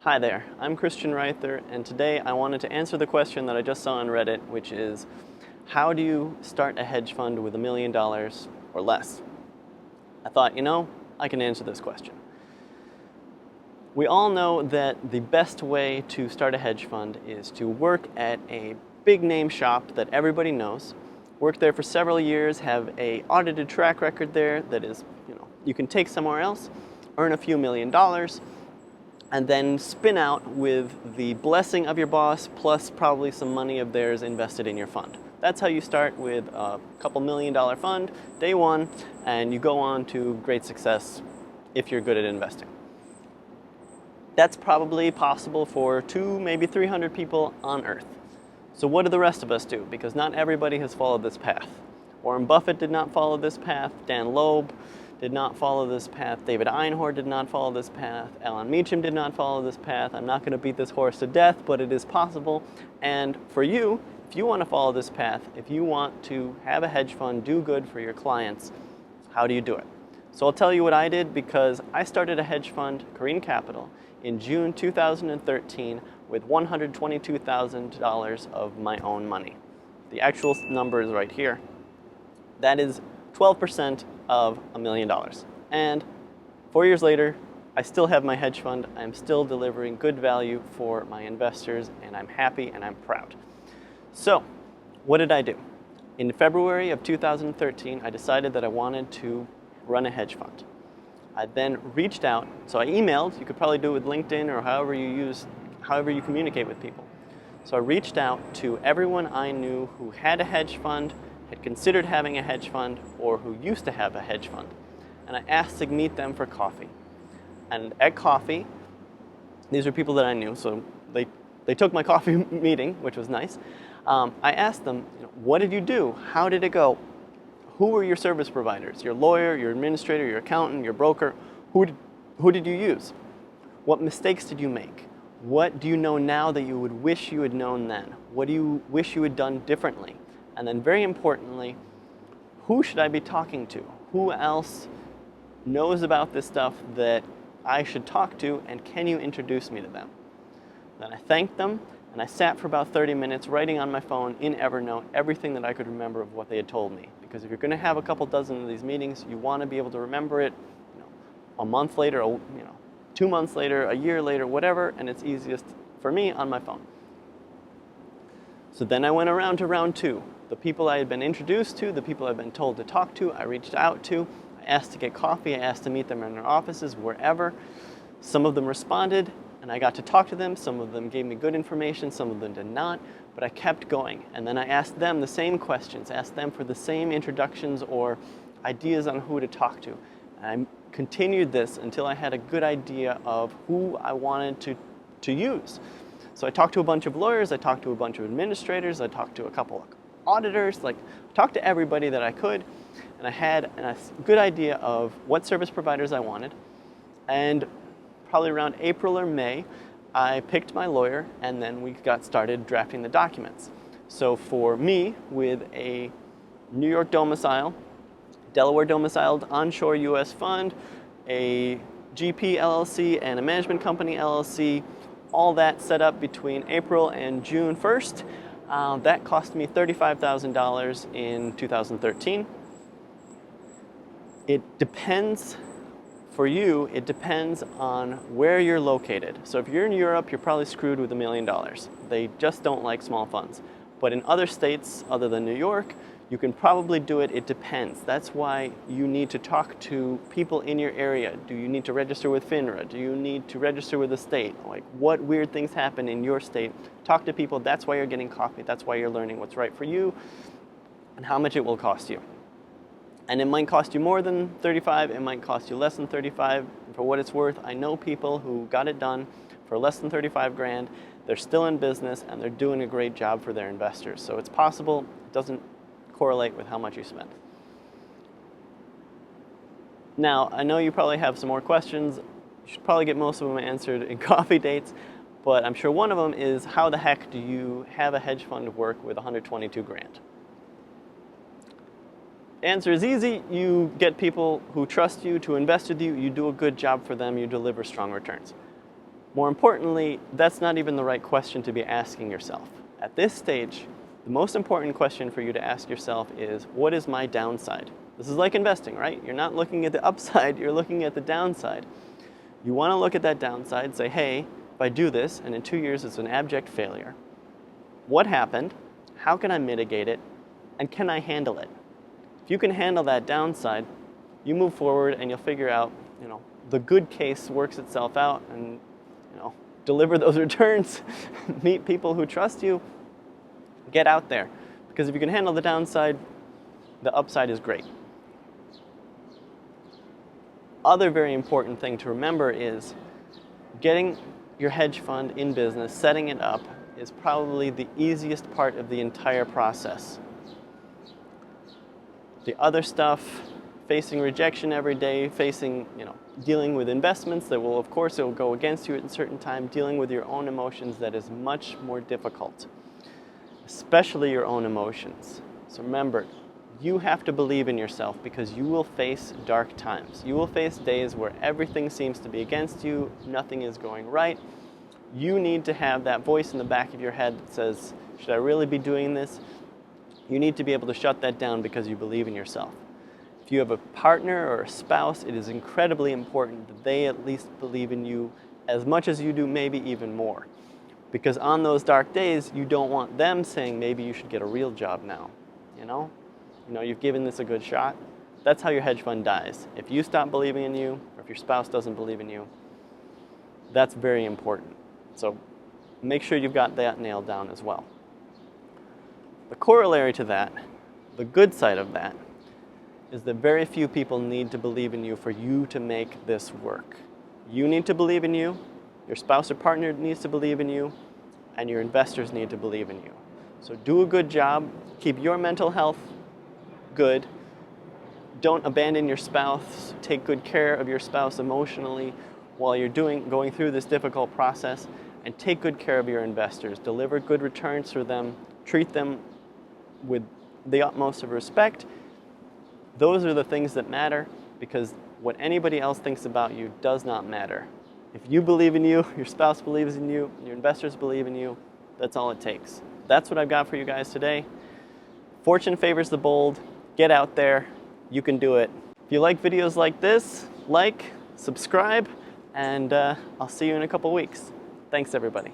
Hi there, I'm Christian Reither, and today I wanted to answer the question that I just saw on Reddit, which is, how do you start a hedge fund with $1 million or less? I thought, I can answer this question. We all know that the best way to start a hedge fund is to work at a big name shop that everybody knows, work there for several years, have a audited track record there that is, you can take somewhere else, earn a few $1,000,000, and then spin out with the blessing of your boss plus probably some money of theirs invested in your fund. That's how you start with a couple $1,000,000 fund, day one, and you go on to great success if you're good at investing. That's probably possible for 200, maybe 300 people on Earth. So what do the rest of us do? Because not everybody has followed this path. Warren Buffett did not follow this path. Dan Loeb did not follow this path. David Einhorn did not follow this path. Alan Meacham did not follow this path. I'm not going to beat this horse to death, but it is possible. And for you, if you want to follow this path, if you want to have a hedge fund, do good for your clients, how do you do it? So I'll tell you what I did, because I started a hedge fund, Curreen Capital, in June 2013 with $122,000 of my own money. The actual number is right here. That is 12% of $1 million. And 4 years later, I still have my hedge fund. I'm still delivering good value for my investors, and I'm happy and I'm proud. So, what did I do? In February of 2013, I decided that I wanted to run a hedge fund. I then reached out, so I emailed. You could probably do it with LinkedIn or however you communicate with people. So I reached out to everyone I knew who had a hedge fund, had considered having a hedge fund, or who used to have a hedge fund. And I asked to meet them for coffee. And at coffee, these are people that I knew, so they took my coffee meeting, which was nice. I asked them, what did you do? How did it go? Who were your service providers? Your lawyer, your administrator, your accountant, your broker? Who did you use? What mistakes did you make? What do you know now that you would wish you had known then? What do you wish you had done differently? And then very importantly, who should I be talking to? Who else knows about this stuff that I should talk to, and can you introduce me to them? Then I thanked them, and I sat for about 30 minutes writing on my phone in Evernote everything that I could remember of what they had told me. Because if you're going to have a couple dozen of these meetings, you want to be able to remember it a month later, 2 months later, a year later, whatever, and it's easiest for me on my phone. So then I went around to round two. The people I had been introduced to, the people I'd been told to talk to, I reached out to. I asked to get coffee. I asked to meet them in their offices, wherever. Some of them responded, and I got to talk to them. Some of them gave me good information. Some of them did not. But I kept going. And then I asked them the same questions, asked them for the same introductions or ideas on who to talk to. And I continued this until I had a good idea of who I wanted to use. So I talked to a bunch of lawyers. I talked to a bunch of administrators. I talked to a couple of auditors, talked to everybody that I could, and I had a good idea of what service providers I wanted. And probably around April or May, I picked my lawyer, and then we got started drafting the documents. So for me, with a New York domicile, Delaware domiciled onshore U.S. fund, a GP LLC, and a management company LLC, all that set up between April and June 1st. That cost me $35,000 in 2013. It depends, for you, it depends on where you're located. So if you're in Europe, you're probably screwed with $1 million. They just don't like small funds. But in other states other than New York, you can probably do it. It depends. That's why you need to talk to people in your area. Do you need to register with FINRA? Do you need to register with the state? What weird things happen in your state? Talk to people. That's why you're getting coffee. That's why you're learning what's right for you and how much it will cost you. And it might cost you more than 35. It might cost you less than 35. For what it's worth, I know people who got it done for less than 35 grand. They're still in business, and they're doing a great job for their investors. So it's possible. It doesn't correlate with how much you spend. Now, I know you probably have some more questions. You should probably get most of them answered in coffee dates, but I'm sure one of them is, how the heck do you have a hedge fund work with 122 grand? The answer is easy. You get people who trust you to invest with you. You do a good job for them. You deliver strong returns. More importantly, that's not even the right question to be asking yourself. At this stage, the most important question for you to ask yourself is, what is my downside? This is like investing, right? You're not looking at the upside, you're looking at the downside. You want to look at that downside, say, hey, if I do this and in 2 years it's an abject failure, what happened? How can I mitigate it? And can I handle it? If you can handle that downside, you move forward and you'll figure out, the good case works itself out and, deliver those returns, meet people who trust you, get out there. Because if you can handle the downside, the upside is great. Other very important thing to remember is getting your hedge fund in business, setting it up, is probably the easiest part of the entire process. The other stuff, facing rejection every day, dealing with investments that will, of course, it will go against you at a certain time, dealing with your own emotions, that is much more difficult, especially your own emotions. So remember, you have to believe in yourself because you will face dark times. You will face days where everything seems to be against you, nothing is going right. You need to have that voice in the back of your head that says, should I really be doing this? You need to be able to shut that down because you believe in yourself. If you have a partner or a spouse, it is incredibly important that they at least believe in you as much as you do, maybe even more. Because on those dark days, you don't want them saying, maybe you should get a real job now. You've given this a good shot. That's how your hedge fund dies. If you stop believing in you, or if your spouse doesn't believe in you, that's very important. So make sure you've got that nailed down as well. The corollary to that, the good side of that, is that very few people need to believe in you for you to make this work. You need to believe in you, your spouse or partner needs to believe in you, and your investors need to believe in you. So do a good job, keep your mental health good, don't abandon your spouse, take good care of your spouse emotionally while you're going through this difficult process, and take good care of your investors. Deliver good returns for them, treat them with the utmost of respect. Those are the things that matter, because what anybody else thinks about you does not matter. If you believe in you, your spouse believes in you, your investors believe in you, that's all it takes. That's what I've got for you guys today. Fortune favors the bold. Get out there. You can do it. If you like videos like this, subscribe, and I'll see you in a couple weeks. Thanks, everybody.